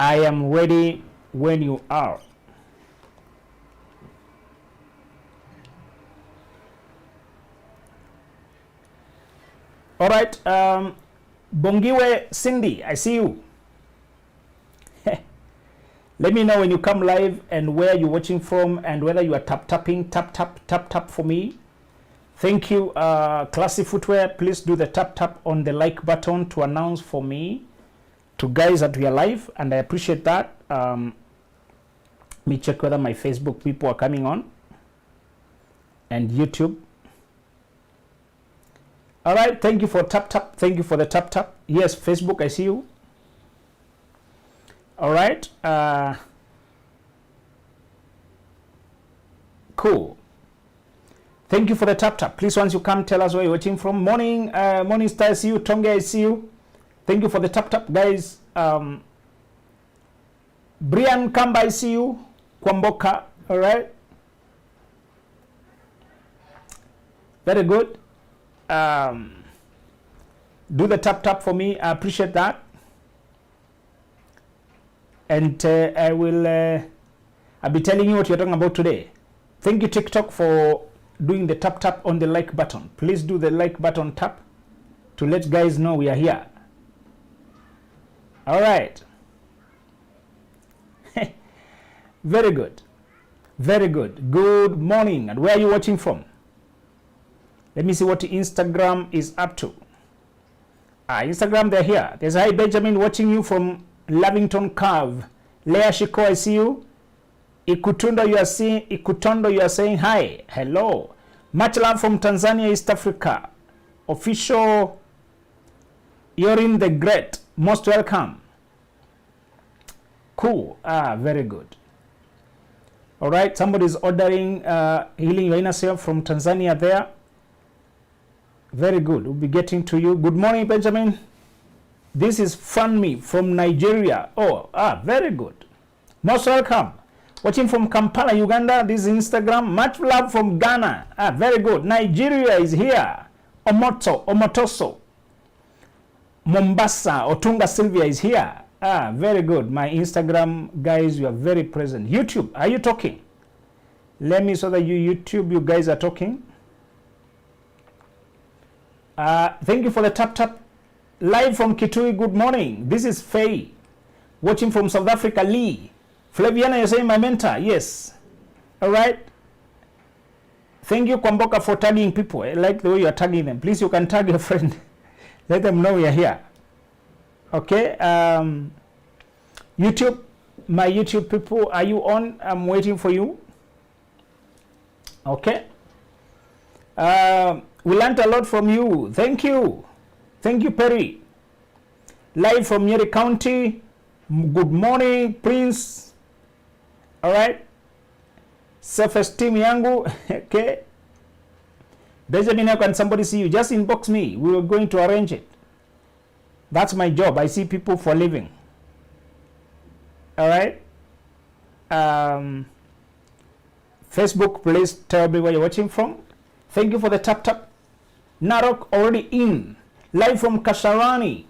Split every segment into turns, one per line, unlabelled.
I am ready when you are. All right. Bongiwe Cindy, I see you. Let me know when you come live and where you're watching from and whether you are tap tap for me. Thank you. Classy Footwear, please do the tap on the like button to announce for me to guys that we are live, and I appreciate that. Let me check whether my Facebook people are coming on and YouTube. All right, thank you for tap. Thank you for the tap. Yes, Facebook, I see you. All right. Cool. Thank you for the tap. Please, once you come, tell us where you're watching from. Morning Star, I see you. Tonga, I see you. Thank you for the tap, guys. Brian Kamba, I see you. Kwamboka, all right. Very good. Do the tap for me. I appreciate that. And I'll be telling you what you're talking about today. Thank you, TikTok, for doing the tap on the like button. Please do the like button tap to let guys know we are here. All right. Very good. Very good. Good morning. And where are you watching from? Let me see what Instagram is up to. Instagram, they're here. There's Hi Benjamin watching you from Lavington Cove. Leah Shiko, I see you. Ikutondo, you are saying hi. Hello. Much love from Tanzania, East Africa. Official Yorin the Great. Most welcome. Cool. Very good. All right. Somebody's ordering Healing Your Inner Self from Tanzania there. Very good. We'll be getting to you. Good morning, Benjamin. This is Funmi from Nigeria. Oh, very good. Most welcome. Watching from Kampala, Uganda. This is Instagram. Much love from Ghana. Very good. Nigeria is here. Omotoso. Mombasa, Otunga Sylvia is here. Very good. My Instagram guys, you are very present. YouTube, are you talking? Let me so that YouTube, you guys are talking. Thank you for the tap. Live from Kitui, good morning. This is Faye. Watching from South Africa, Lee. Flaviana, you're saying my mentor? Yes. All right. Thank you, Kwamboka, for tagging people. I like the way you're tagging them. Please, you can tag your friend. Let them know we are here. Okay. YouTube, my YouTube people, are you on? I'm waiting for you. Okay. We learned a lot from you. Thank you. Thank you, Perry. Live from Nyeri County. Good morning, Prince. All right. Self-esteem yangu. Okay. Benjamin, how can somebody see you? Just inbox me. We were going to arrange it. That's my job. I see people for a living. All right. Facebook, please tell me where you're watching from. Thank you for the tap. Narok already in. Live from Kasarani.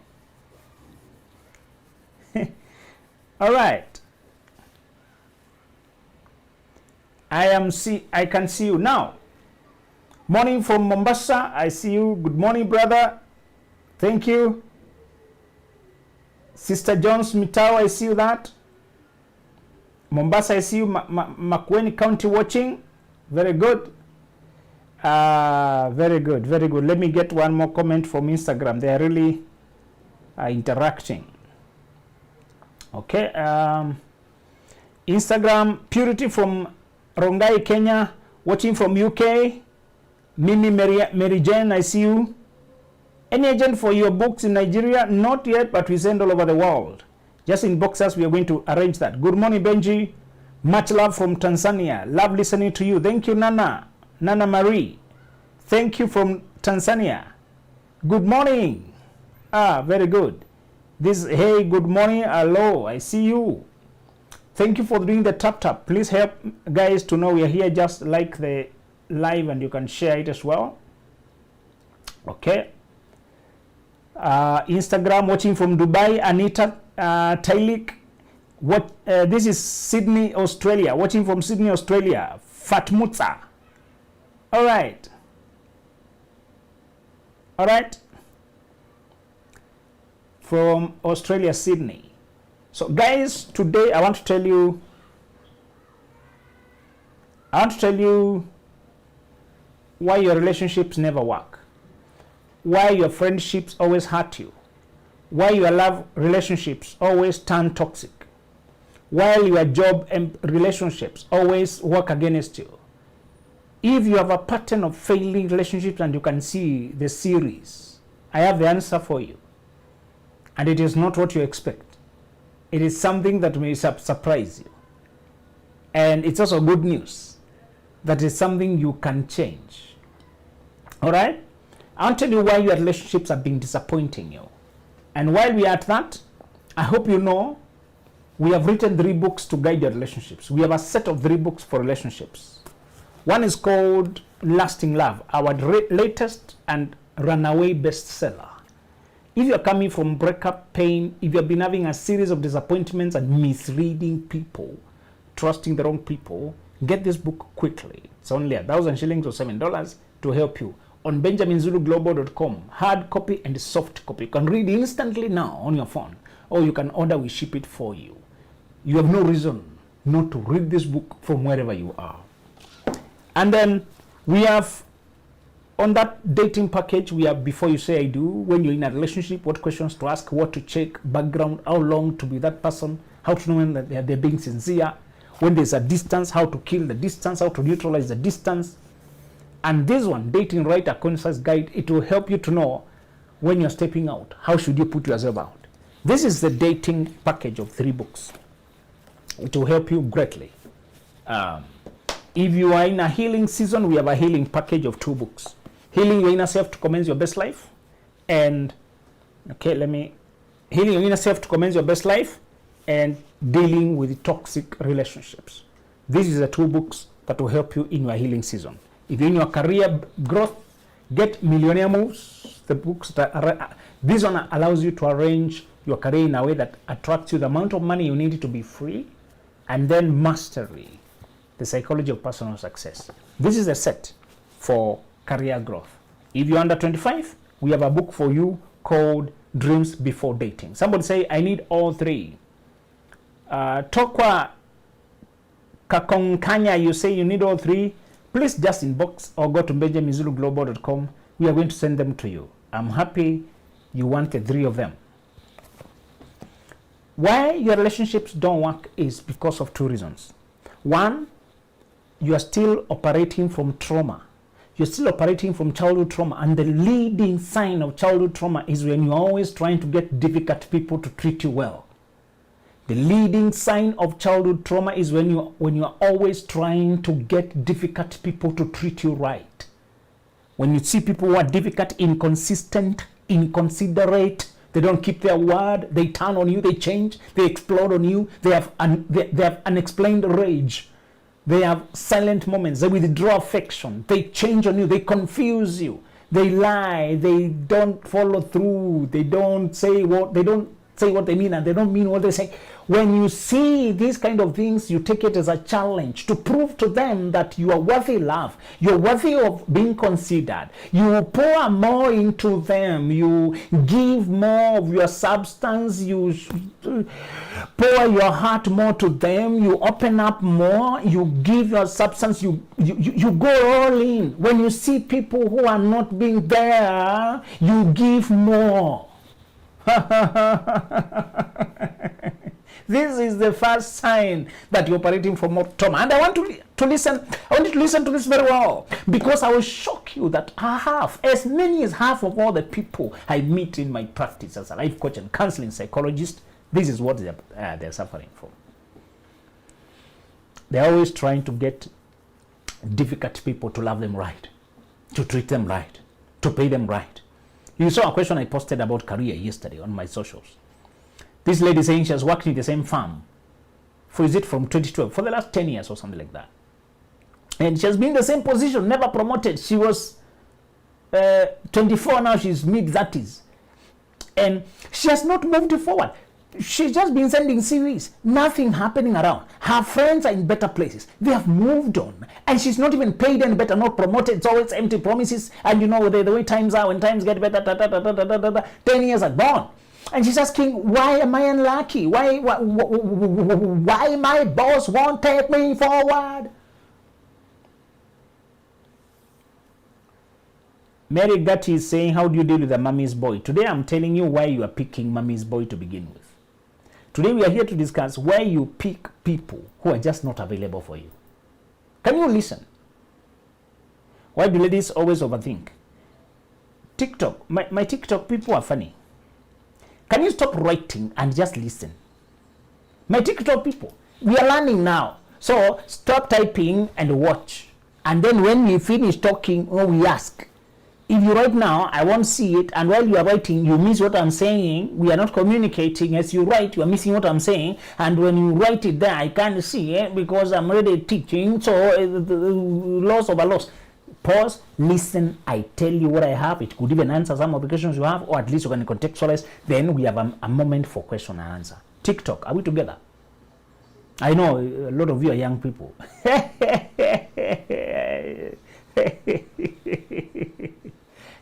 All right. I can see you now. Morning from Mombasa. I see you. Good morning, brother. Thank you. Sister Jones Mitao, I see you that. Mombasa, I see you. Makueni County watching. Very good. Very good. Very good. Let me get one more comment from Instagram. They are really interacting. Okay. Instagram, Purity from Rongai, Kenya, watching from UK. Mimi Mary Jane, I see you. Any agent for your books in Nigeria? Not yet, but we send all over the world. Just inbox us, we are going to arrange that. Good morning, Benji. Much love from Tanzania. Love listening to you. Thank you, Nana Marie. Thank you from Tanzania. Good morning. Very good. Hey, good morning. Hello, I see you. Thank you for doing the tap. Please help guys to know we are here. Just like the live and you can share it as well. Okay. Instagram, watching from Dubai, Anita Tailik. What? This is Sydney, Australia. Watching from Sydney, Australia. Fatmutsa. All right. All right. From Australia, Sydney. So guys, today I want to tell you why your relationships never work, why your friendships always hurt you, why your love relationships always turn toxic, while your job and relationships always work against you. If you have a pattern of failing relationships and you can see the series, I have the answer for you. And it is not what you expect. It is something that may surprise you. And it's also good news. That is something you can change. All right? I'll tell you why your relationships have been disappointing you. And while we are at that, I hope you know we have written 3 books to guide your relationships. We have a set of 3 books for relationships. One is called Lasting Love, our latest and runaway bestseller. If you're coming from breakup pain, if you've been having a series of disappointments and misreading people, trusting the wrong people, get this book quickly. It's only 1,000 shillings or $7 to help you. On benjaminzuluglobal.com, hard copy and soft copy. You can read instantly now on your phone, or you can order, we ship it for you. You have no reason not to read this book from wherever you are. And then we have, on that dating package, we have Before You Say I Do, when you're in a relationship, what questions to ask, what to check, background, how long to be that person, how to know when that they're being sincere, when there's a distance, how to kill the distance, how to neutralize the distance. And this one, Dating Right, a concise guide, it will help you to know when you're stepping out, how should you put yourself out. This is the dating package of 3 books. It will help you greatly. If you are in a healing season, we have a healing package of 2 books. Healing Your Inner Self to Commence Your Best Life. And, Healing Your Inner Self to Commence Your Best Life and Dealing with Toxic Relationships. These are the 2 books that will help you in your healing season. If you're in your career growth, get Millionaire Moves. The books that this one allows you to arrange your career in a way that attracts you the amount of money you need to be free, and then Mastery, the Psychology of Personal Success. This is a set for career growth. If you're under 25, we have a book for you called Dreams Before Dating. Somebody say, I need all 3. Tokwa Kakonkanya, you say you need all 3. Please just inbox or go to benjaminzuluglobal.com. We are going to send them to you. I'm happy you want the 3 of them. Why your relationships don't work is because of 2 reasons. One, you are still operating from trauma. You're still operating from childhood trauma. And the leading sign of childhood trauma is when you're always trying to get difficult people to treat you well. The leading sign of childhood trauma is when you are always trying to get difficult people to treat you right. When you see people who are difficult, inconsistent, inconsiderate, they don't keep their word, they turn on you, they change, they explode on you, they have unexplained rage, they have silent moments, they withdraw affection, they change on you, they confuse you, they lie, they don't follow through, they don't say what they mean, and they don't mean what they say. When you see these kind of things, you take it as a challenge to prove to them that you are worthy love, you're worthy of being considered. You pour more into them, you give more of your substance, you pour your heart more to them, you open up more, you give your substance, you go all in. When you see people who are not being there, you give more. This is the first sign that you're operating from trauma. And I want you to listen to this very well, because I will shock you that as many as half of all the people I meet in my practice as a life coach and counseling psychologist, this is what they're suffering from. They're always trying to get difficult people to love them right, to treat them right, to pay them right. You saw a question I posted about career yesterday on my socials. This lady saying she has worked in the same firm from 2012 for the last 10 years or something like that. And she has been in the same position, never promoted. She was 24, now she's mid-30s. And she has not moved forward. She's just been sending CVs. Nothing happening around. Her friends are in better places. They have moved on. And she's not even paid any better, not promoted. It's always empty promises. And you know the way times are, when times get better, 10 years are gone. And she's asking, why am I unlucky? Why my boss won't take me forward? Mary Gatti is saying, how do you deal with a mommy's boy? Today I'm telling you why you are picking mommy's boy to begin with. Today we are here to discuss why you pick people who are just not available for you. Can you listen? Why do ladies always overthink? TikTok, my TikTok people are funny. Can you stop writing and just listen? My TikTok people, we are learning now. So stop typing and watch. And then when we finish talking, we ask. If you write now, I won't see it. And while you are writing, you miss what I'm saying. We are not communicating. As you write, you are missing what I'm saying. And when you write it there, I can't see it because I'm already teaching. So loss over loss. Pause, listen, I tell you what I have. It could even answer some of the questions you have, or at least you can contextualize. Then we have a moment for question and answer. TikTok, are we together? I know a lot of you are young people.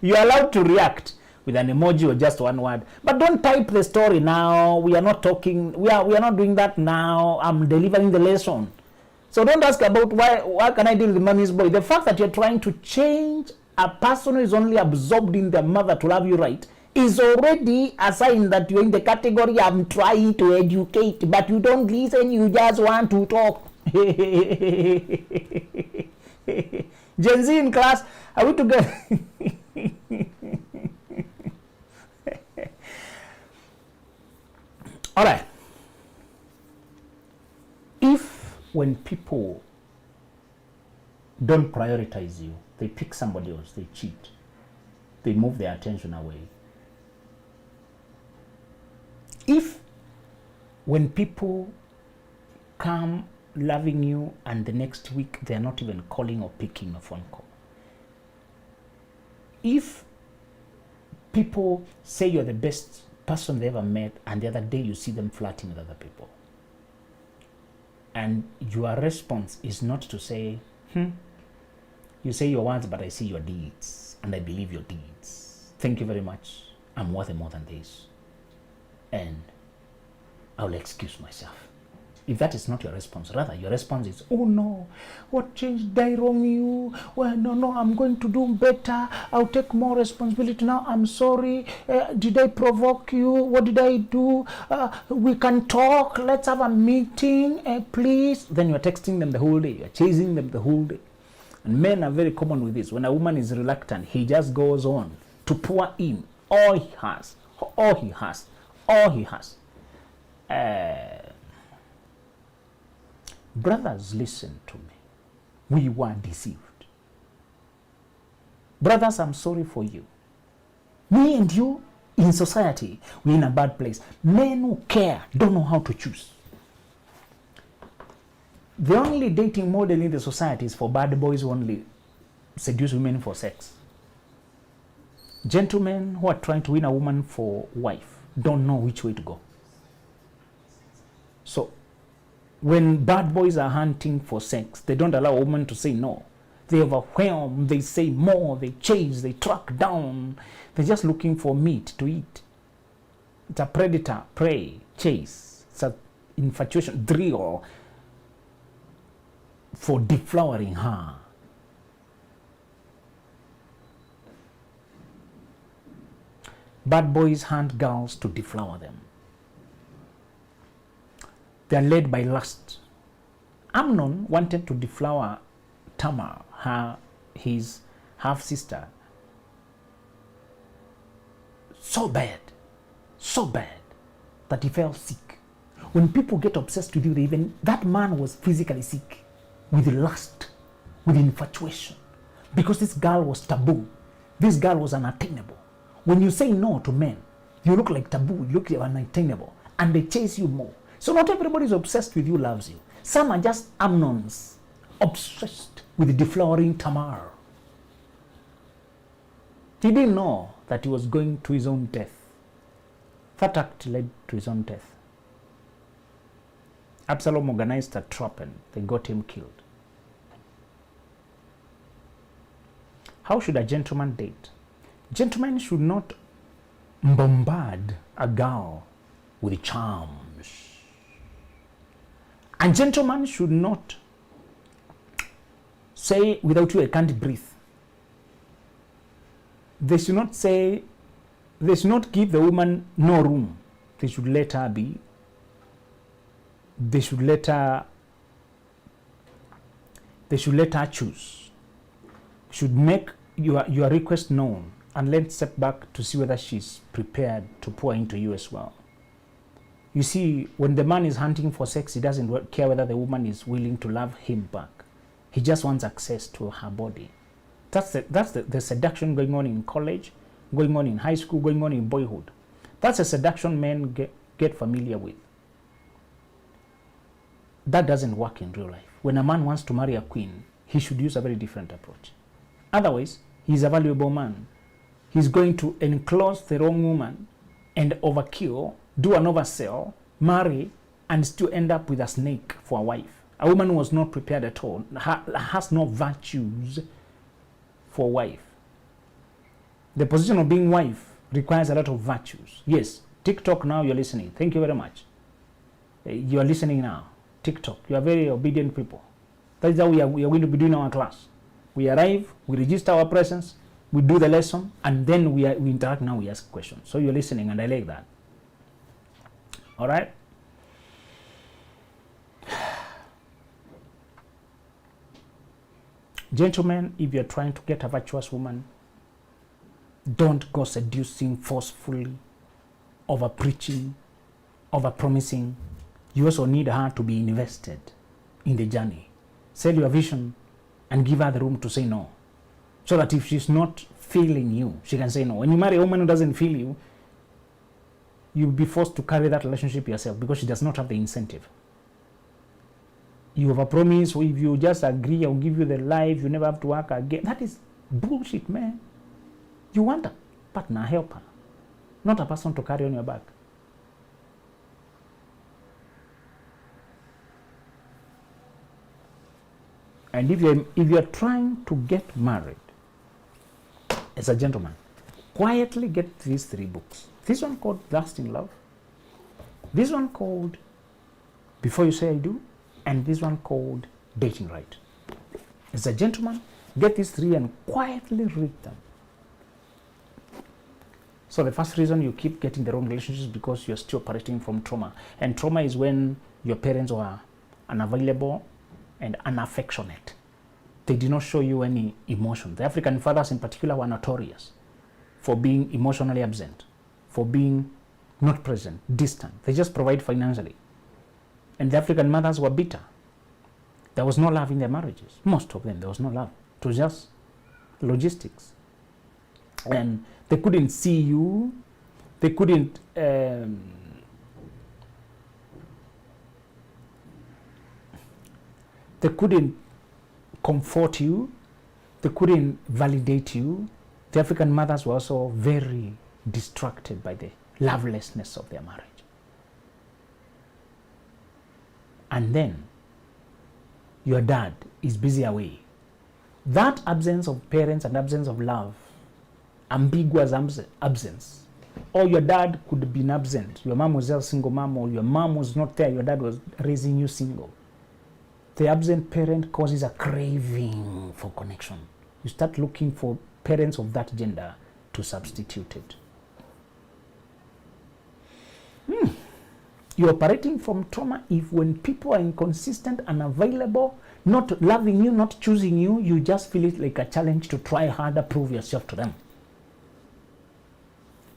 You are allowed to react with an emoji or just one word, but don't type the story now. We are not talking. We are not doing that now. I'm delivering the lesson. So don't ask about why can I deal with mommy's boy. The fact that you're trying to change a person who is only absorbed in their mother to love you right is already a sign that you're in the category I'm trying to educate, but you don't listen. You just want to talk. Gen Z in class, are we together? All right. If when people don't prioritize you, they pick somebody else, they cheat, they move their attention away. If when people come loving you and the next week they're not even calling or picking a phone call. If people say you're the best person they ever met and the other day you see them flirting with other people, and your response is not to say, you say your words but I see your deeds and I believe your deeds. Thank you very much. I'm worth more than this. And I'll excuse myself. If that is not your response, rather your response is, oh no, what changed? Did I wrong you? Well, no, I'm going to do better. I'll take more responsibility now. I'm sorry. Did I provoke you? What did I do? We can talk. Let's have a meeting, please. Then you're texting them the whole day. You're chasing them the whole day. And men are very common with this. When a woman is reluctant, he just goes on to pour in all he has. Brothers, listen to me. We were deceived. Brothers, I'm sorry for you. Me and you, in society, we're in a bad place. Men who care don't know how to choose. The only dating model in the society is for bad boys who only seduce women for sex. Gentlemen who are trying to win a woman for wife don't know which way to go. So, when bad boys are hunting for sex, they don't allow a woman to say no. They overwhelm, they say more, they chase, they track down. They're just looking for meat to eat. It's a predator, prey, chase. It's an infatuation, drill for deflowering her. Bad boys hunt girls to deflower them. They are led by lust. Amnon wanted to deflower Tamar, his half-sister. So bad that he fell sick. When people get obsessed with you, that man was physically sick with lust, with infatuation, because this girl was taboo. This girl was unattainable. When you say no to men, you look like taboo, you look like unattainable, and they chase you more. So not everybody is obsessed with you loves you. Some are just Amnons, obsessed with deflowering Tamar. He didn't know that he was going to his own death. That act led to his own death. Absalom organized a trap and they got him killed. How should a gentleman date? Gentlemen should not bombard a girl with charms. A gentleman should not say, without you I can't breathe. They should not say, they should not give the woman no room. They should let her be. They should let her choose. Should make your request known and then step back to see whether she's prepared to pour into you as well. You see, when the man is hunting for sex, he doesn't care whether the woman is willing to love him back. He just wants access to her body. That's the seduction going on in college, going on in high school, going on in boyhood. That's a seduction men get familiar with. That doesn't work in real life. When a man wants to marry a queen, he should use a very different approach. Otherwise, he's a valuable man. He's going to enclose the wrong woman and overkill, do an oversell, marry, and still end up with a snake for a wife. A woman who was not prepared at all, has no virtues for a wife. The position of being wife requires a lot of virtues. Yes, TikTok now you're listening. Thank you very much. You are listening now. TikTok, you are very obedient people. That is how we are going to be doing our class. We arrive, we register our presence, we do the lesson, and then we interact now, we ask questions. So you're listening, and I like that. All right? Gentlemen, if you're trying to get a virtuous woman, don't go seducing forcefully, over preaching, over promising. You also need her to be invested in the journey. Sell your vision and give her the room to say no. So that if she's not feeling you, she can say no. When you marry a woman who doesn't feel you, you'll be forced to carry that relationship yourself because she does not have the incentive. You have a promise, if you just agree, I'll give you the life, you never have to work again. That is bullshit, man. You want a partner, helper, not a person to carry on your back. And if you're trying to get married as a gentleman, quietly get these 3 books. This one called Lust in Love, this one called Before You Say I Do, and this one called Dating Right. As a gentleman, get these 3 and quietly read them. So the first reason you keep getting the wrong relationships is because you're still operating from trauma. And trauma is when your parents were unavailable and unaffectionate. They did not show you any emotion. The African fathers in particular were notorious for being emotionally absent, for being not present, distant. They just provide financially. And the African mothers were bitter. There was no love in their marriages. Most of them, there was no love. It was just logistics. And they couldn't see you. They couldn't comfort you. They couldn't validate you. The African mothers were also very distracted by the lovelessness of their marriage. And then your dad is busy away. That absence of parents and absence of love, ambiguous absence, or your dad could have been absent. Your mom was a single mom, or your mom was not there. Your dad was raising you single. The absent parent causes a craving for connection. You start looking for parents of that gender to substitute it. You're operating from trauma if when people are inconsistent, unavailable, not loving you, not choosing you, you just feel it like a challenge to try harder, prove yourself to them.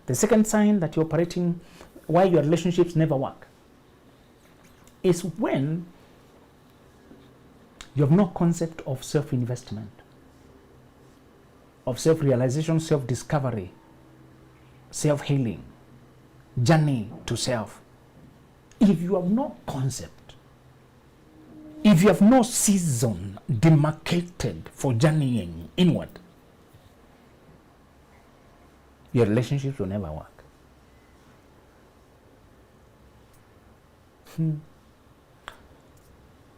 The second sign that you're operating, why your relationships never work, is when you have no concept of self-investment, of self-realization, self-discovery, self-healing, journey to self. If you have no concept, if you have no season demarcated for journeying inward, your relationships will never work.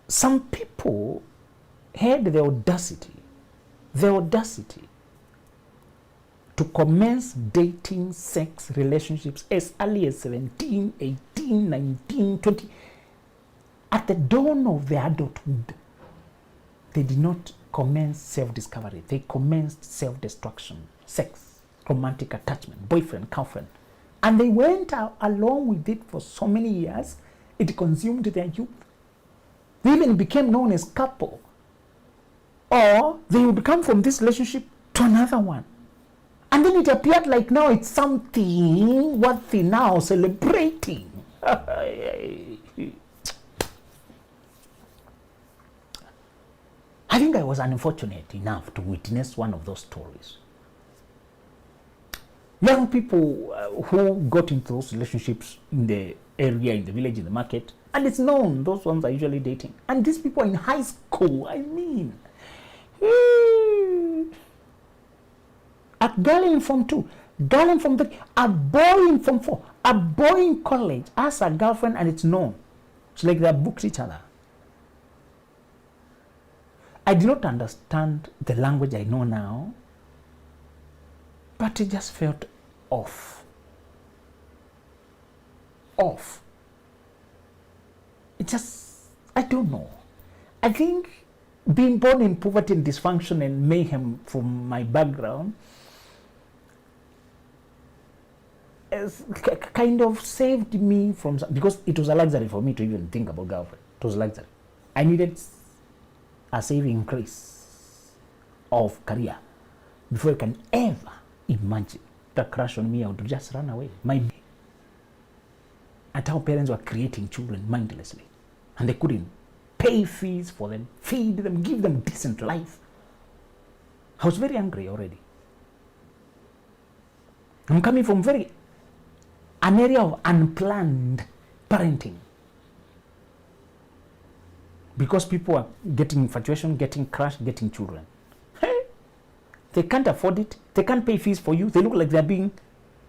some people had the audacity to commence dating sex relationships as early as 17, 18, 19, 20. At the dawn of their adulthood, they did not commence self-discovery. They commenced self-destruction, sex, romantic attachment, boyfriend, girlfriend. And they went along with it for so many years. It consumed their youth. They even became known as couple. Or they would come from this relationship to another one. And then it appeared like now it's something worthy now celebrating. I think I was unfortunate enough to witness one of those stories. Young people who got into those relationships in the area, in the village, in the market, and it's known those ones are usually dating. And these people are in high school, I mean. A girl in Form 2, girl in Form 3, a boy in Form 4, a boy in college has a girlfriend and it's known. It's like they booked each other. I did not understand the language I know now, but it just felt off. It just, I don't know. I think being born in poverty and dysfunction and mayhem from my background has kind of saved me from, because it was a luxury for me to even think about girlfriend. It was a luxury. I needed a saving increase of career before I can ever imagine the crush on me. I would just run away. At how parents were creating children mindlessly, and they couldn't pay fees for them, feed them, give them decent life. I was very angry already. I'm coming from an area of unplanned parenting. Because people are getting infatuation, getting crush, getting children. They can't afford it. They can't pay fees for you. They look like they're being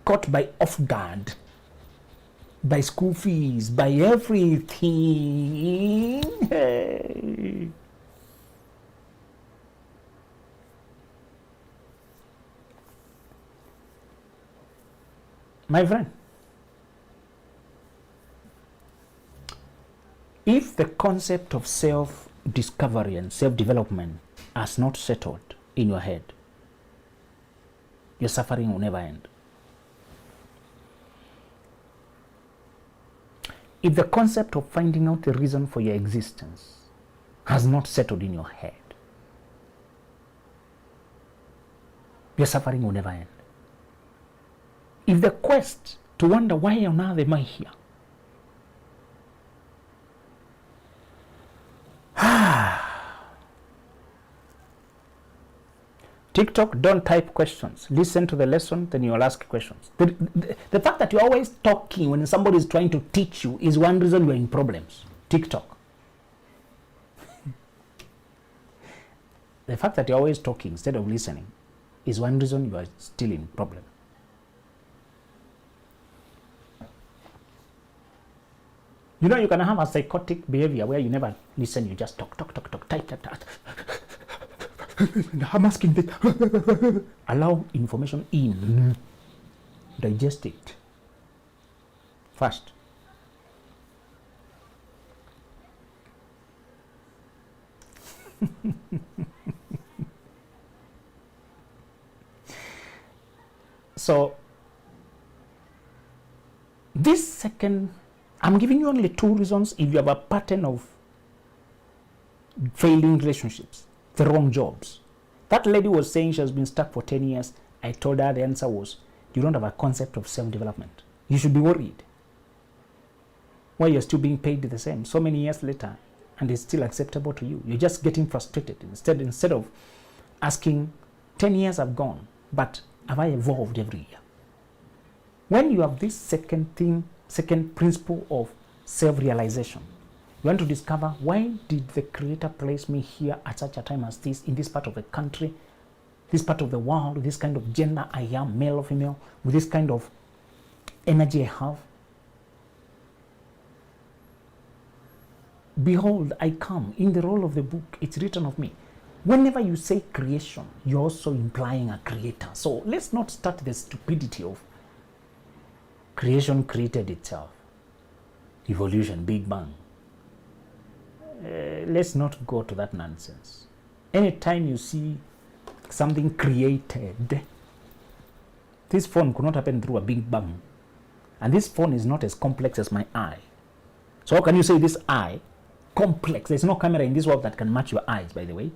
caught by off guard. By school fees, by everything. Hey. My friend, if the concept of self-discovery and self-development has not settled in your head, your suffering will never end. If the concept of finding out the reason for your existence has not settled in your head, your suffering will never end. If the quest to wonder why on earth am I here, TikTok, don't type questions. Listen to the lesson, then you'll ask questions. The fact that you're always talking when somebody is trying to teach you is one reason you're in problems. TikTok. The fact that you're always talking instead of listening is one reason you are still in problem. You know, you can have a psychotic behavior where you never listen, you just talk, type. I'm asking this. Allow information in. Digest it first. So, this second, I'm giving you only 2 reasons if you have a pattern of failing relationships. The wrong jobs. That lady was saying she has been stuck for 10 years. I told her the answer was, you don't have a concept of self-development. You should be worried. Why you're still being paid the same so many years later and it's still acceptable to you. You're just getting frustrated. Instead of asking, 10 years have gone, but have I evolved every year? When you have this second principle of self-realization, you want to discover, why did the Creator place me here at such a time as this, in this part of the country, this part of the world, this kind of gender I am, male or female, with this kind of energy I have? behold, I come. In the roll of the book, it's written of me. Whenever you say creation, you're also implying a creator. So let's not start the stupidity of creation created itself. Evolution, Big Bang. Let's not go to that nonsense. Anytime you see something created, this phone could not happen through a Big Bang. And this phone is not as complex as my eye. So how can you say this eye complex? There's no camera in this world that can match your eyes, by the way.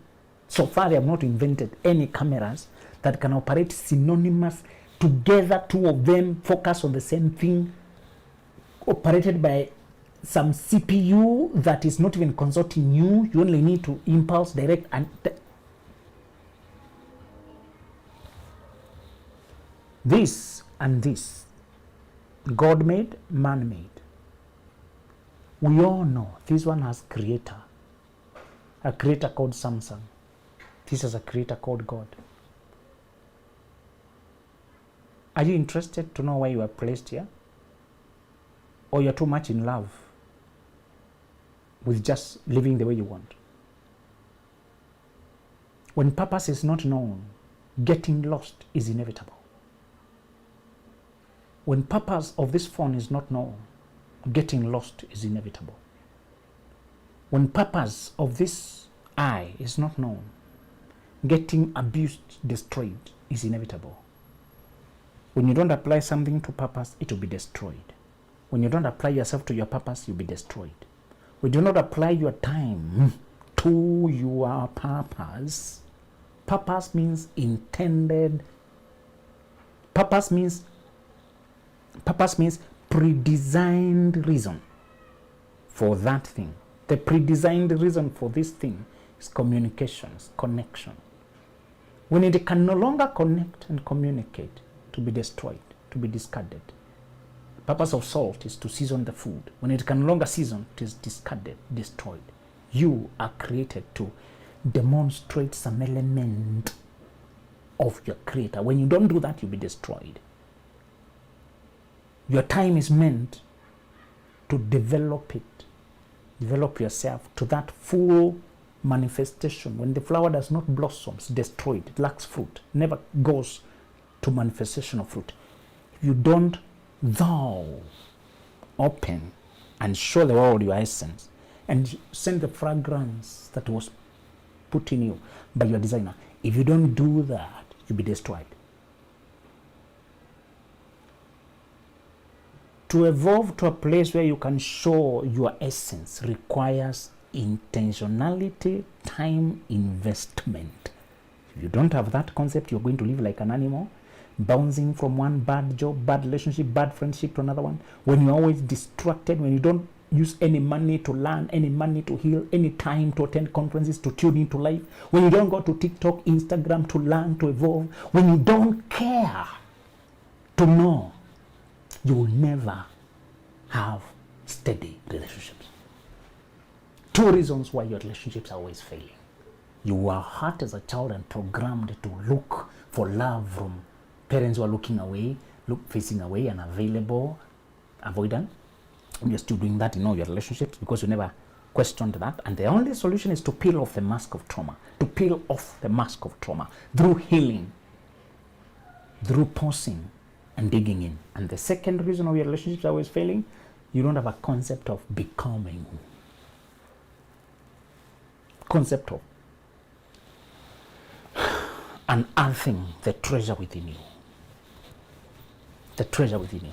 So far, they have not invented any cameras that can operate synonymous together, two of them focus on the same thing, operated by some CPU that is not even consulting you. You only need to impulse, direct, and this and this. God made, man made. We all know this one has creator. A creator called Samsung. This is a creator called God. Are you interested to know why you are placed here? Or you're too much in love with just living the way you want? When purpose is not known, getting lost is inevitable. When purpose of this phone is not known, getting lost is inevitable. When purpose of this eye is not known, getting abused, destroyed is inevitable. When you don't apply something to purpose, it will be destroyed. When you don't apply yourself to your purpose, you'll be destroyed. When you do not apply your time to your purpose, purpose means intended. Purpose means pre-designed reason for that thing. The pre-designed reason for this thing is communications, connection. When it can no longer connect and communicate, to be destroyed, to be discarded. The purpose of salt is to season the food. When it can no longer season, it is discarded, destroyed. You are created to demonstrate some element of your creator. When you don't do that, you'll be destroyed. Your time is meant to develop it, develop yourself to that full manifestation. When the flower does not blossom, it's destroyed, it lacks fruit, never goes to manifestation of fruit. If you don't thou open and show the world your essence and send the fragrance that was put in you by your designer, if you don't do that, you'll be destroyed. To evolve to a place where you can show your essence requires intentionality, time, investment. If you don't have that concept, you're going to live like an animal, bouncing from one bad job, bad relationship, bad friendship to another one. When you're always distracted, when you don't use any money to learn, any money to heal, any time to attend conferences, to tune into life, when you don't go to TikTok, Instagram to learn, to evolve, when you don't care to know, you will never have steady relationships. Two reasons why your relationships are always failing. You were hurt as a child and programmed to look for love from parents who are looking away, facing away, unavailable, avoidant. You're still doing that in all your relationships because you never questioned that. And the only solution is to peel off the mask of trauma. To peel off the mask of trauma through healing, through pausing and digging in. And the second reason why your relationships are always failing, you don't have a concept of becoming. Concept of unearthing the treasure within you. The treasure within you.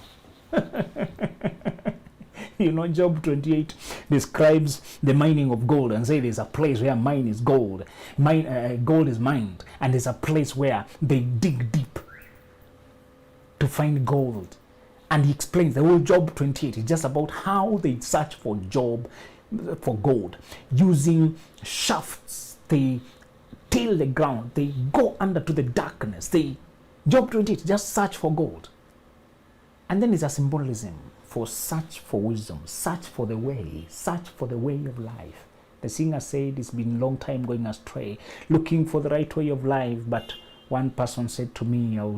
You know, Job 28 describes the mining of gold and say there's a place where mine is gold. Gold is mined, and there's a place where they dig deep to find gold. And he explains the whole Job 28 is just about how they search for gold using shafts. They till the ground, they go under to the darkness. Job 28 just search for gold. And then it's a symbolism for search for wisdom, search for the way of life. The singer said it's been a long time going astray, looking for the right way of life. But one person said to me, I'll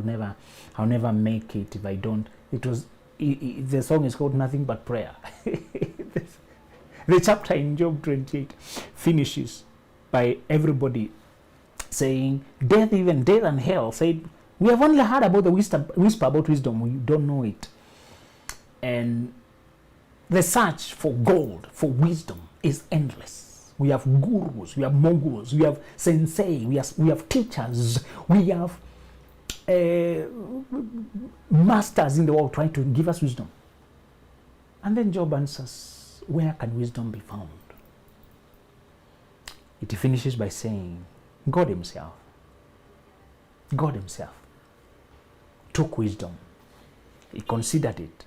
never make it if I don't. The song is called Nothing But Prayer. The chapter in Job 28 finishes by everybody saying, death, even death and hell said, we have only heard about the whisper about wisdom, we don't know it. And the search for gold, for wisdom is endless. We have gurus, we have moguls, we have sensei, we have teachers, we have masters in the world trying to give us wisdom. And then Job answers, where can wisdom be found? It finishes by saying, God himself took wisdom. He considered it.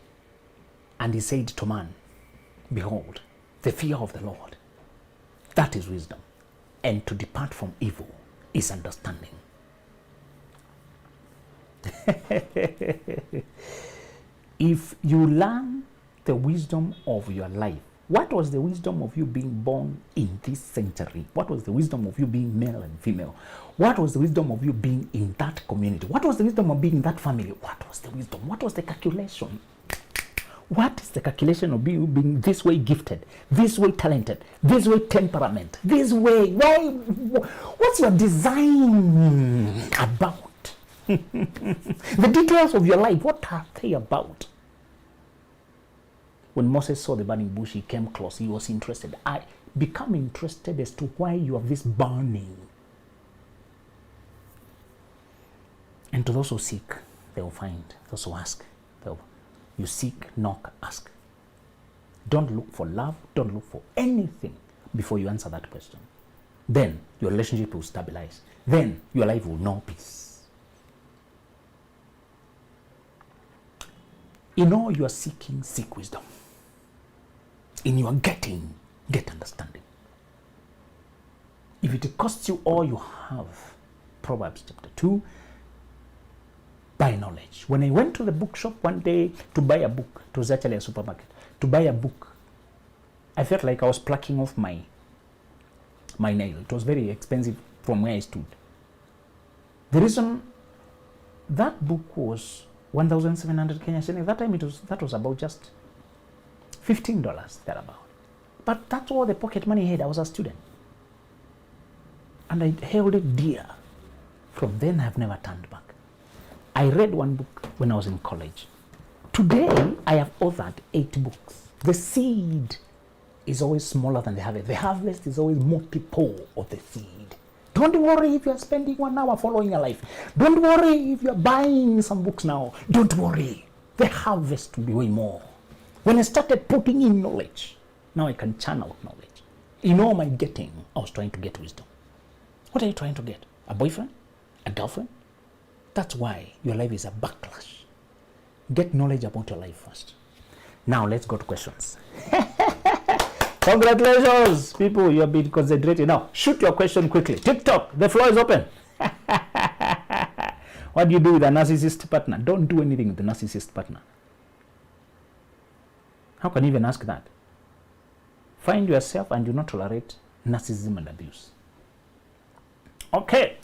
And he said to man, behold, the fear of the Lord, that is wisdom. And to depart from evil is understanding. If you learn the wisdom of your life, what was the wisdom of you being born in this century? What was the wisdom of you being male and female? What was the wisdom of you being in that community? What was the wisdom of being in that family? What was the wisdom? What was the calculation? What is the calculation of you being this way gifted, this way talented, this way temperament, this way? Why? What's your design about? The details of your life, what are they about? When Moses saw the burning bush, he came close. He was interested. I become interested as to why you have this burning. And to those who seek, they will find. Those who ask, you seek, knock, ask. Don't look for love. Don't look for anything before you answer that question. Then your relationship will stabilize. Then your life will know peace. In all you are seeking, seek wisdom. In your getting, get understanding. If it costs you all you have, Proverbs chapter 2, buy knowledge. When I went to the bookshop one day to buy a book, it was actually a supermarket, to buy a book, I felt like I was plucking off my nail. It was very expensive from where I stood. The reason that book was 1,700 Kenya shillings, that time that was about just $15 thereabout. But that's all the pocket money I had. I was a student. And I held it dear. From then I've never turned back. I read one book when I was in college. Today I have authored 8 books. The seed is always smaller than the harvest. The harvest is always multiple of the seed. Don't worry if you're spending 1 hour following your life. Don't worry if you're buying some books now. Don't worry. The harvest will be way more. When I started putting in knowledge, now I can channel knowledge. In all my getting, I was trying to get wisdom. What are you trying to get? A boyfriend? A girlfriend? That's why your life is a backlash. Get knowledge about your life first. Now let's go to questions. Congratulations, people, you have been concentrating. Now, shoot your question quickly. TikTok, the floor is open. What do you do with a narcissist partner? Don't do anything with a narcissist partner. How can you even ask that? Find yourself and do not tolerate narcissism and abuse. Okay.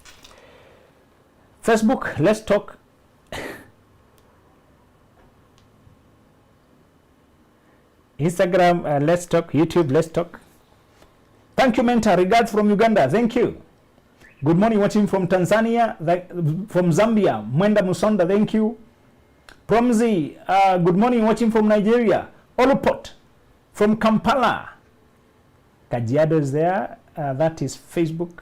Facebook, let's talk. Instagram, let's talk. YouTube, let's talk. Thank you, Mentor. Regards from Uganda. Thank you. Good morning, watching from Tanzania. From Zambia, Mwenda Musonda. Thank you. Promzi, good morning, watching from Nigeria. Olupot from Kampala. Kajiado is there. That is Facebook.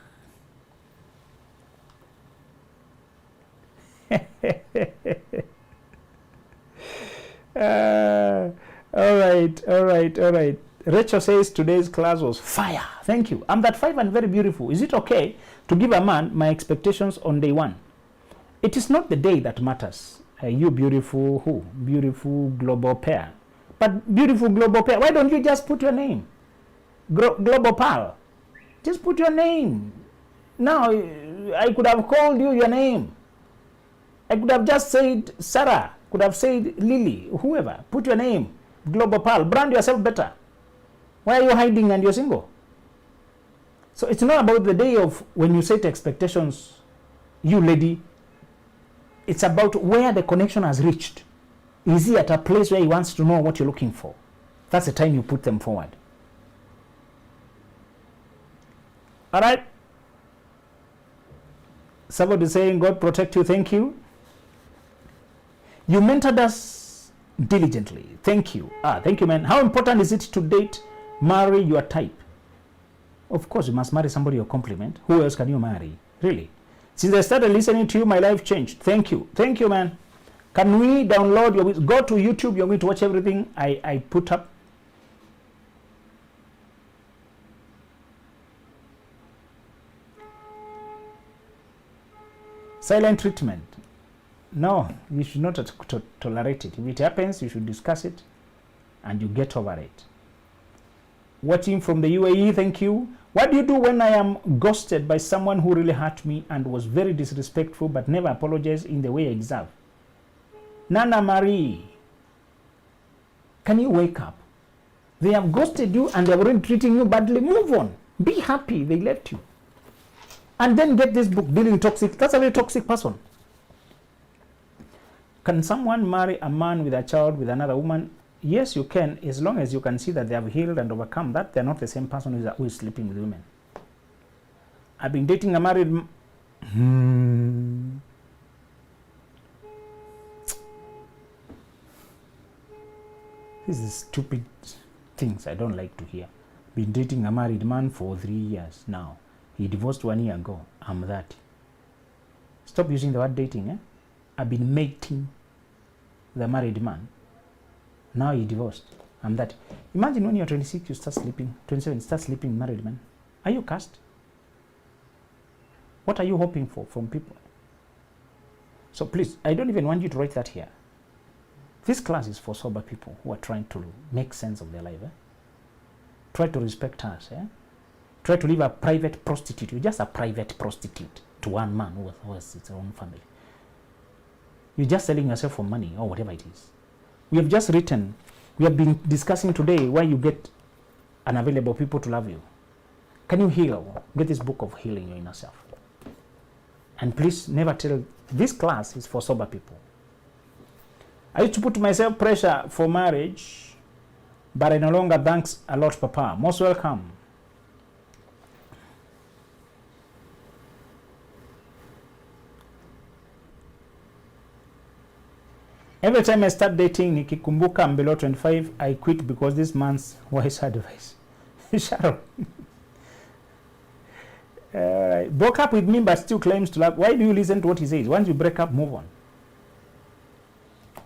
All right. Rachel says today's class was fire. Thank you. I'm that 5 and very beautiful. Is it okay to give a man my expectations on day 1? It is not the day that matters. You beautiful who? Beautiful global pair. But beautiful global pair, why don't you just put your name? Global pal. Just put your name. Now, I could have called you your name. I could have just said Sarah, could have said Lily, whoever. Put your name, Global Pal. Brand yourself better. Why are you hiding and you're single? So it's not about the day of when you set expectations, you lady. It's about where the connection has reached. Is he at a place where he wants to know what you're looking for? That's the time you put them forward. All right. Somebody saying, God protect you. Thank you. You mentored us diligently. Thank you. Thank you, man. How important is it to date, marry your type? Of course, you must marry somebody you compliment. Who else can you marry? Really? Since I started listening to you, my life changed. Thank you. Thank you, man. Can we download your... Go to YouTube. You're going to watch everything I put up. Silent treatment. No, you should not tolerate it. If it happens, you should discuss it and you get over it. Watching from the UAE, thank you. What do you do when I am ghosted by someone who really hurt me and was very disrespectful but never apologized in the way I deserve? Nana Marie, can you wake up? They have ghosted you and they are already treating you badly. Move on. Be happy they left you. And then get this book, Dealing Toxic. That's a very toxic person. Can someone marry a man with a child with another woman? Yes, you can, as long as you can see that they have healed and overcome that. They're not the same person who is sleeping with women. I've been dating a married... This is stupid things I don't like to hear. Been dating a married man for 3 years now. He divorced 1 year ago. I'm that. Stop using the word dating. Eh? I've been mating the married man. Now he divorced. I'm that. Imagine when you're 26, you start sleeping. 27, start sleeping with married men. Are you cursed? What are you hoping for from people? So please, I don't even want you to write that here. This class is for sober people who are trying to make sense of their life. Eh? Try to respect us. Eh? Try to live a private prostitute. You're just a private prostitute to one man who has his own family. You're just selling yourself for money or whatever it is. We have just written, we have been discussing today why you get unavailable people to love you. Can you heal? Get this book of healing your inner self. And please never tell, this class is for sober people. I used to put myself pressure for marriage, but I no longer. Thanks a lot, Papa. Most welcome. Every time I start dating, nikikumbuka I'm below 25, I quit because this man's wise advice. Shut up. Broke up with me but still claims to love. Why do you listen to what he says? Once you break up, move on.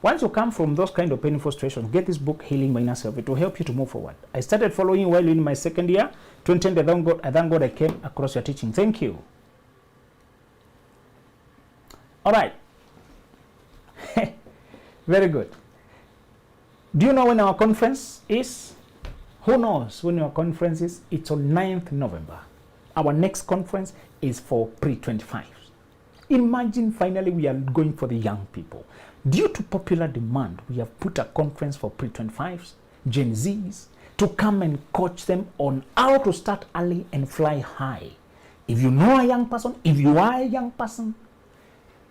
Once you come from those kind of painful situations, get this book, Healing by Inner Self. It will help you to move forward. I started following you while in my second year. 2010, I thank God I came across your teaching. Thank you. All right. Very good. Do you know when our conference is? Who knows when our conference is? It's on 9th November. Our next conference is for pre-25s. Imagine finally we are going for the young people. Due to popular demand, we have put a conference for pre-25s, Gen Zs, to come and coach them on how to start early and fly high. If you know a young person, if you are a young person,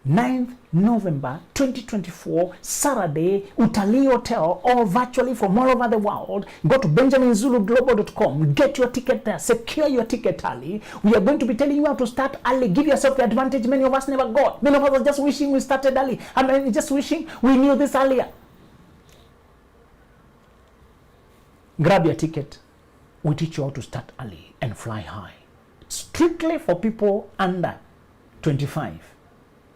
9th November 2024, Saturday, Utalii Hotel, or virtually from all over the world. Go to benjaminzuluglobal.com, get your ticket there, secure your ticket early. We are going to be telling you how to start early. Give yourself the advantage many of us never got. Many of us are just wishing we started early. I mean, just wishing we knew this earlier. Grab your ticket. We teach you how to start early and fly high. Strictly for people under 25.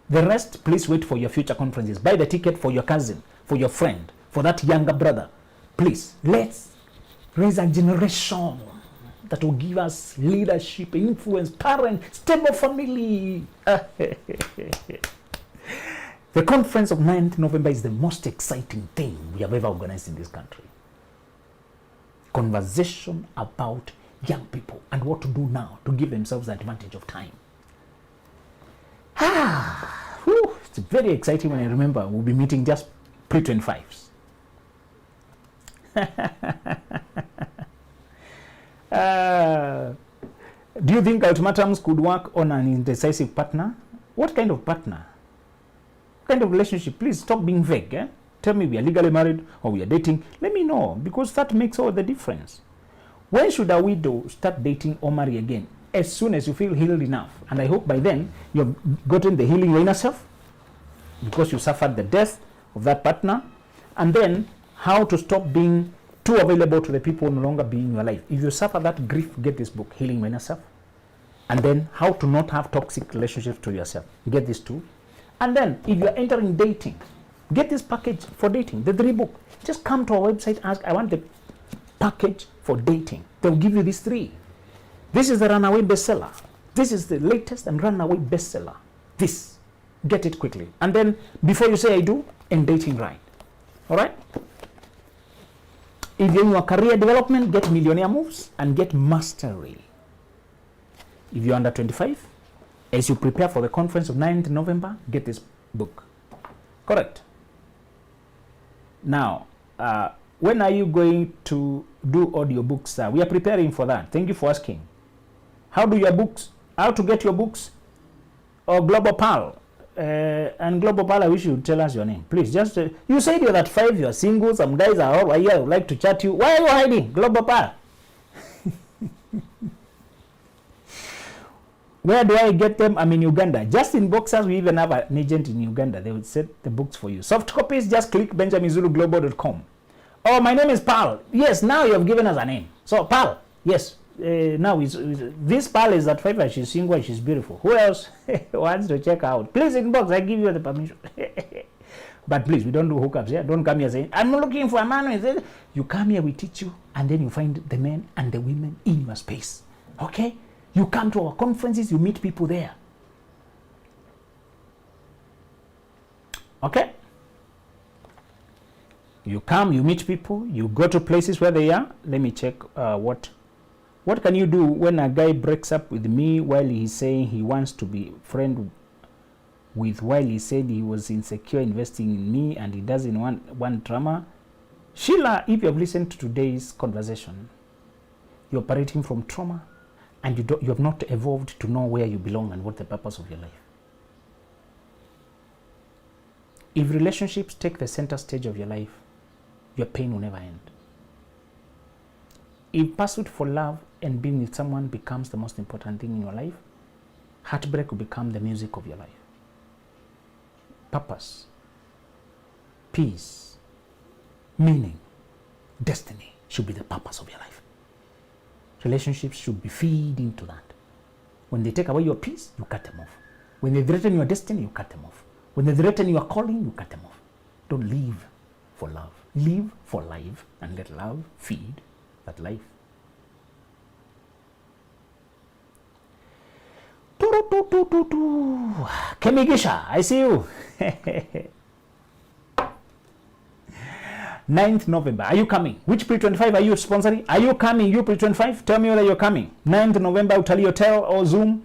The rest, please wait for your future conferences. Buy the ticket for your cousin, for your friend, for that younger brother. Please, let's raise a generation that will give us leadership, influence, parent, stable family. The conference of 9th November is the most exciting thing we have ever organized in this country. Conversation about young people and what to do now to give themselves the advantage of time. It's very exciting when I remember we'll be meeting just pre-25s. Do you think ultimatums could work on an indecisive partner? What kind of partner? What kind of relationship? Please stop being vague. Eh? Tell me we are legally married or we are dating. Let me know, because that makes all the difference. When should a widow start dating or marry again? as soon as you feel healed enough. And I hope by then you've gotten the healing in your inner self because you suffered the death of that partner. And then how to stop being too available to the people no longer being in your life. If you suffer that grief, get this book, Healing Your Inner Self. And then how to not have toxic relationships to yourself. Get this too. And then if you're entering dating, get this package for dating, the 3 book. Just come to our website, ask, I want the package for dating. They'll give you these 3. This is the runaway bestseller. This is the latest and runaway bestseller. This. Get it quickly. And then before you say I do, end dating right. All right? If you're in your career development, get millionaire moves and get mastery. If you're under 25, as you prepare for the conference of 9th November, get this book. Correct. Now, when are you going to do audiobooks? We are preparing for that. Thank you for asking. How to get your books? Or Global Pal. And Global Pal, I wish you would tell us your name. Please, just, you said you're that 5, you're single, some guys are all here, would like to chat you. Why are you hiding? Global Pal. Where do I get them? I'm in Uganda. Just in Boxers, we even have an agent in Uganda. They would set the books for you. Soft copies, just click benjaminzuluglobal.com. Oh, my name is Pal. Yes, now you have given us a name. So, Pal, yes. Now, this Pal is at 5, she's single, she's beautiful. Who else wants to check out? Please inbox, I give you the permission. But please, we don't do hookups here. Don't come here saying, I'm looking for a man. You come here, we teach you, and then you find the men and the women in your space. Okay? You come to our conferences, you meet people there. Okay? You come, you meet people, you go to places where they are. Let me check what can you do when a guy breaks up with me while he's saying he wants to be friend with, while he said he was insecure investing in me and he doesn't want drama? Sheila, if you have listened to today's conversation, you're operating from trauma. And you have not evolved to know where you belong and what the purpose of your life. If relationships take the center stage of your life, your pain will never end. If pursuit for love and being with someone becomes the most important thing in your life, heartbreak will become the music of your life. Purpose, peace, meaning, destiny should be the purpose of your life. Relationships should be feed into that. When they take away your peace, you cut them off. When they threaten your destiny, you cut them off. When they threaten your calling, you cut them off. Don't live for love. Live for life and let love feed that life. Kemigisha, I see you. 9th November, are you coming? Which pre-25 are you sponsoring? Are you coming, you pre-25? Tell me whether you're coming. 9th November, Utali Hotel or Zoom.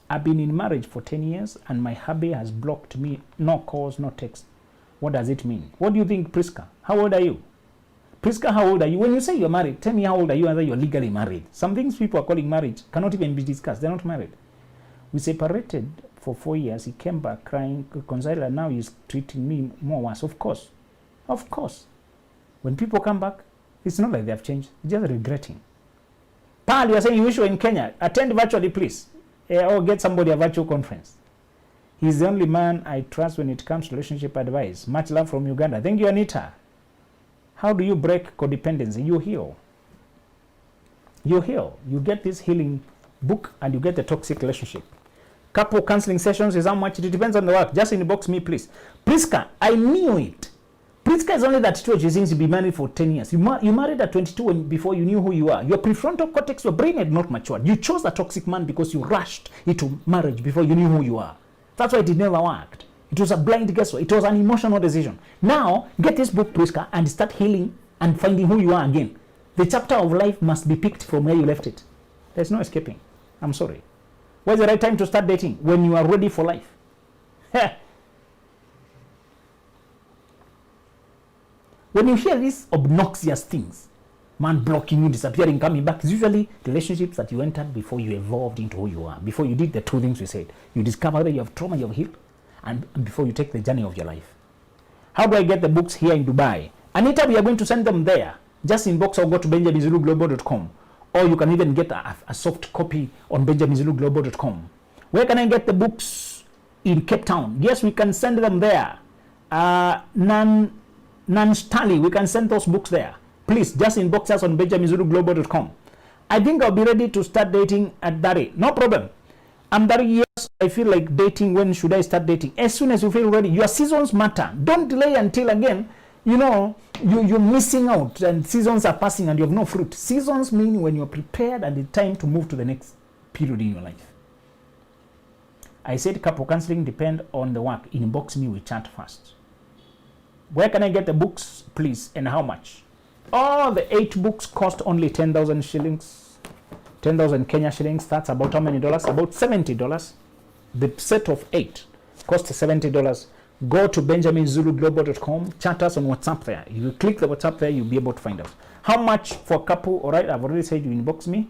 I've been in marriage for 10 years and my hubby has blocked me. No calls, no text. What does it mean? What do you think, Priska? How old are you? Priska, how old are you? When you say you're married, tell me how old are you and that you're legally married. Some things people are calling marriage cannot even be discussed. They're not married. We separated for 4 years. He came back crying, reconciled, and now he's treating me more worse. Of course. Of course. When people come back, it's not like they have changed. They're just regretting. Pal, you are saying you wish you were in Kenya. Attend virtually, please. Or get somebody a virtual conference. He's the only man I trust when it comes to relationship advice. Much love from Uganda. Thank you, Anita. How do you break codependency? You heal. You heal. You get this healing book and you get the toxic relationship. Couple counseling sessions is how much? It depends on the work. Just inbox me, please. Priska, I knew it. Priska is only that stage. She seems to be married for 10 years. You married at 22 before you knew who you are. Your prefrontal cortex, your brain had not matured. You chose a toxic man because you rushed into marriage before you knew who you are. That's why it never worked. It was a blind guesswork. It was an emotional decision. Now, get this book, Priska, and start healing and finding who you are again. The chapter of life must be picked from where you left it. There's no escaping. I'm sorry. When's the right time to start dating? When you are ready for life. When you hear these obnoxious things, man blocking you, disappearing, coming back, it's usually relationships that you entered before you evolved into who you are, before you did the two things we said. You discover that you have trauma, you have healed, and before you take the journey of your life. How do I get the books here in Dubai? Anita, we are going to send them there. Just inbox or go to benjaminzuluglobal.com. or you can even get a soft copy on benjaminzuluglobal.com. Where can I get the books? In Cape Town. Yes, we can send them there. Stanley, we can send those books there. Please just inbox us on benjaminzuluglobal.com. I think I'll be ready to start dating at Dari. No problem. I'm Dari, yes, I feel like dating. When should I start dating? As soon as you feel ready. Your seasons matter. Don't delay until, again, you're missing out and seasons are passing and you have no fruit. Seasons mean when you're prepared and it's time to move to the next period in your life. I said couple counseling depend on the work. Inbox me, we chat first. Where can I get the books, please, and how much? Oh, the 8 books cost only 10,000 shillings. 10,000 Kenya shillings. That's about how many dollars? About $70. The set of 8 costs $70. Go to benjaminzuluglobal.com. Chat us on WhatsApp there. If you click the WhatsApp there, you'll be able to find us. How much for a couple? All right, I've already said you inbox me.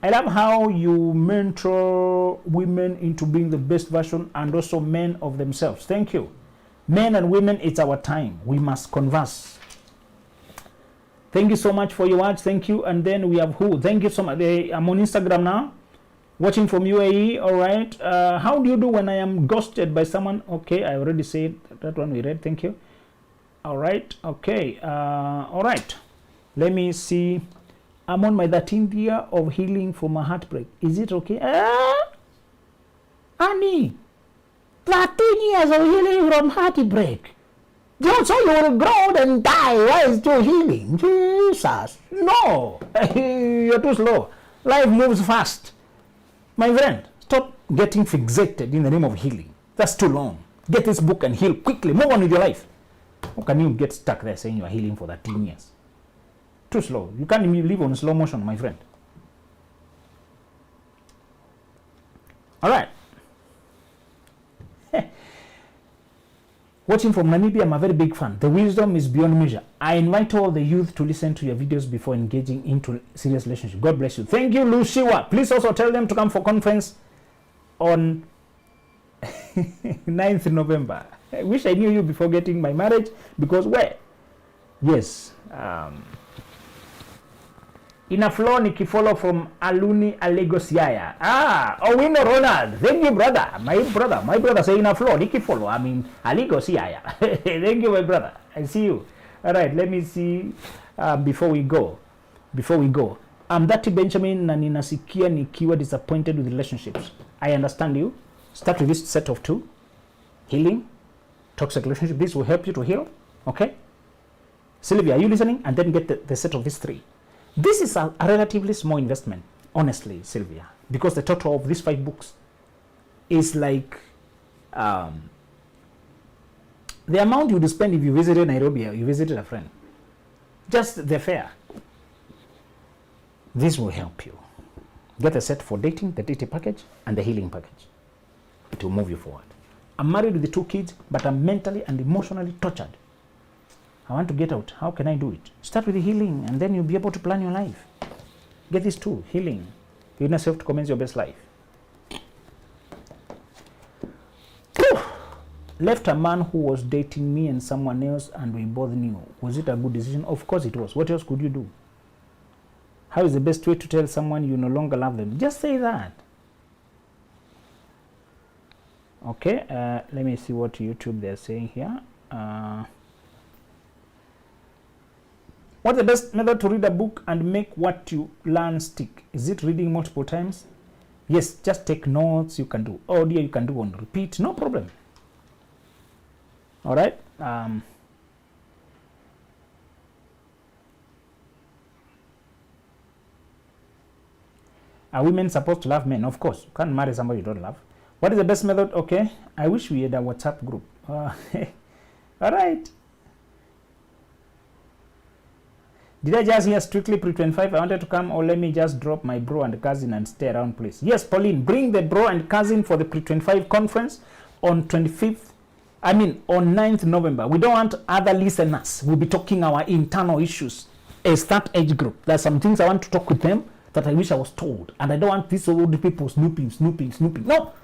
I love how you mentor women into being the best version and also men of themselves. Thank you. Men and women, it's our time. We must converse. Thank you so much for your words. Thank you. And then we have who? Thank you so much. I'm on Instagram now. Watching from UAE. All right. How do you do when I am ghosted by someone? Okay, I already said that one we read. Thank you. All right. Okay. All right. Let me see. I'm on my 13th year of healing from a heartbreak. Is it okay? Annie, 13 years of healing from heartbreak. So you will grow and die while still healing. Jesus. No. You're too slow. Life moves fast. My friend, stop getting fixated in the name of healing. That's too long. Get this book and heal quickly. Move on with your life. How can you get stuck there saying you are healing for 13 years? Too slow. You can't even live on slow motion, my friend. All right. Watching from Namibia, I'm a very big fan. The wisdom is beyond measure. I invite all the youth to listen to your videos before engaging into serious relationship. God bless you. Thank you, Luciwa. Please also tell them to come for conference on 9th November. I wish I knew you before getting my marriage, because where? Yes. Ina flow nikifollow from Aluni Alegosiaya. Owino Ronald. Thank you, brother. My brother say ina flow nikifollow. I mean Alegosiaya. Thank you, my brother. I see you. All right, let me see before we go. I'm Dati Benjamin na ninasikia nikiwa disappointed with relationships. I understand you. Start with this set of 2. Healing. Toxic relationship. This will help you to heal. Okay? Sylvia, are you listening? And then get the set of these 3. This is a relatively small investment, honestly, Sylvia, because the total of these 5 books is like the amount you would spend if you visited Nairobi or you visited a friend. Just the fare. This will help you. Get a set for dating, the dating package, and the healing package. It will move you forward. I'm married with the 2 kids, but I'm mentally and emotionally tortured. I want to get out. How can I do it? Start with the healing, and then you'll be able to plan your life. Get these 2, healing. Give yourself to commence your best life. Left a man who was dating me and someone else, and we both knew. Was it a good decision? Of course it was. What else could you do? How is the best way to tell someone you no longer love them? Just say that. Okay, let me see what YouTube they're saying here. What's the best method to read a book and make what you learn stick? Is it reading multiple times? Yes, just take notes. You can do audio, you can do on repeat, no problem. All right. Are women supposed to love men? Of course. You can't marry somebody you don't love. What is the best method? Okay. I wish we had a WhatsApp group. All right. Did I just hear strictly pre-25? I wanted to come, or let me just drop my bro and cousin and stay around, please. Yes, Pauline, bring the bro and cousin for the pre-25 conference on 25th. I mean, on 9th November. We don't want other listeners. We'll be talking our internal issues as that age group. There's some things I want to talk with them that I wish I was told. And I don't want these old people snooping. No.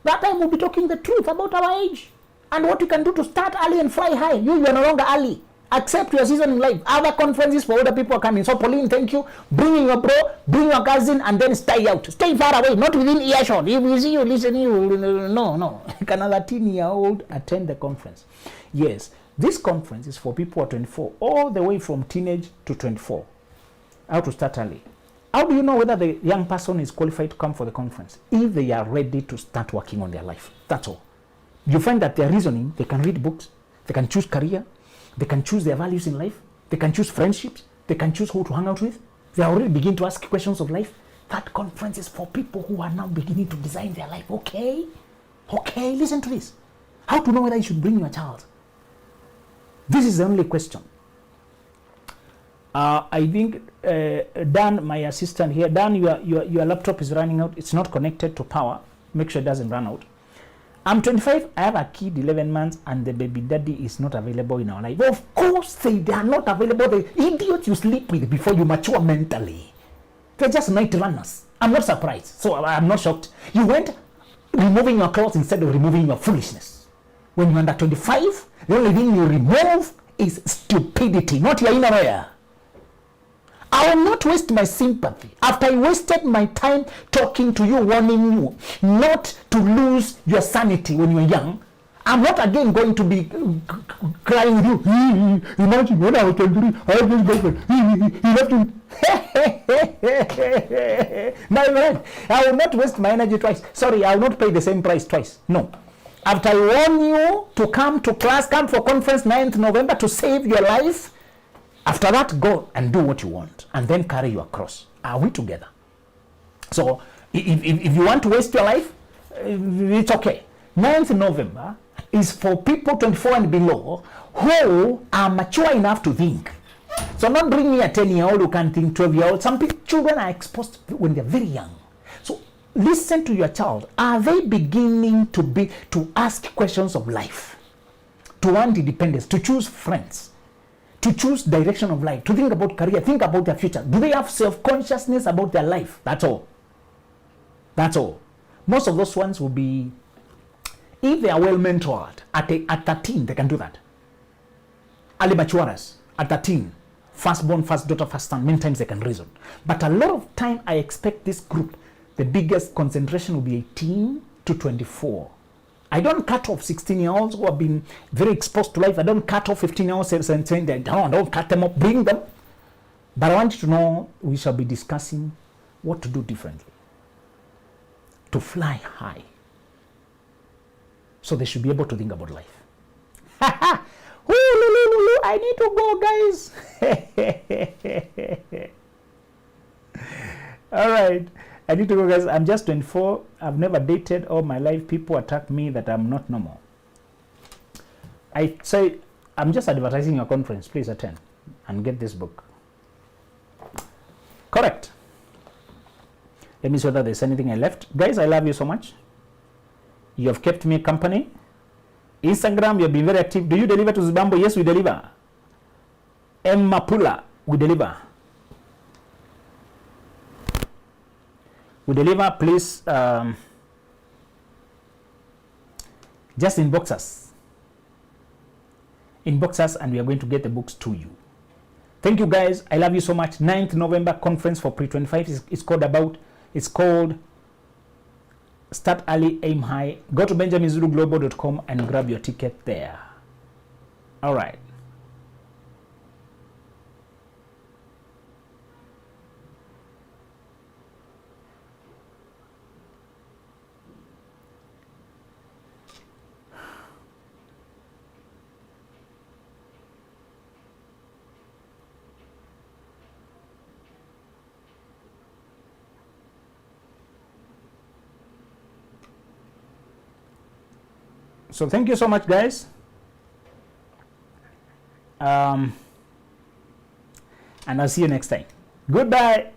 That time we'll be talking the truth about our age and what you can do to start early and fly high. You are no longer early.
Accept your season in life. Other conferences for other people are coming. So Pauline, thank you. Bring your bro, bring your cousin, and then stay out. Stay far away, not within earshot. If you see you listening, no. Can a 13-year-old attend the conference? Yes. This conference is for people at 24, all the way from teenage to 24. How to start early. How do you know whether the young person is qualified to come for the conference? If they are ready to start working on their life. That's all. You find that their reasoning, they can read books, they can choose career, they can choose their values in life, they can choose friendships, they can choose who to hang out with. They already begin to ask questions of life. That conference is for people who are now beginning to design their life. Okay, listen to this. How to know whether you should bring your child? This is the only question. I think Dan, my assistant here, Dan, your laptop is running out. It's not connected to power. Make sure it doesn't run out. I'm 25. I have a kid, 11 months, and the baby daddy is not available in our life. Of course, they are not available. The idiots you sleep with before you mature mentally. They're just night runners. I'm not surprised. So I'm not shocked. You went removing your clothes instead of removing your foolishness. When you're under 25, the only thing you remove is stupidity, not your inner ear. I will not waste my sympathy after I wasted my time talking to you, warning you not to lose your sanity when you're young. I'm not again going to be crying with you. Imagine when I was 23, I had this girlfriend. He left me. My friend, I will not waste my energy twice. Sorry, I will not pay the same price twice. No. After I warn you to come to class, come for conference 9th November to save your life, after that, go and do what you want and then carry your cross. Are we together? So, if you want to waste your life, it's okay. 9th November is for people 24 and below who are mature enough to think. So, not bring me a 10-year-old who can think, 12-year-old. Some children are exposed when they're very young. So, listen to your child. Are they beginning to ask questions of life? To want independence, to choose friends, to choose direction of life, to think about career, think about their future. Do they have self-consciousness about their life? That's all. That's all. Most of those ones will be, if they are well mentored, at 13, they can do that. Early maturers, at 13, firstborn, first daughter, first son, many times they can reason. But a lot of time, I expect this group, the biggest concentration will be 18 to 24. I don't cut off 16-year-olds who have been very exposed to life. I don't cut off 15-year-olds and saying that, no, don't cut them up, bring them. But I want you to know we shall be discussing what to do differently. To fly high. So they should be able to think about life. I need to go, guys. All right. I need to go, guys. I'm just 24. I've never dated all my life. People attack me that I'm not normal. I say, I'm just advertising your conference. Please attend and get this book. Correct. Let me see whether there's anything I left. Guys, I love you so much. You have kept me company. Instagram, you've been very active. Do you deliver to Zibambo? Yes, we deliver. Emma Pula, we deliver. We deliver, please, just inbox us. Inbox us and we are going to get the books to you. Thank you, guys. I love you so much. 9th November conference for pre-25 it's called Start Early, Aim High. Go to benjaminzuluglobal.com and grab your ticket there. All right. So thank you so much, guys. And I'll see you next time. Goodbye.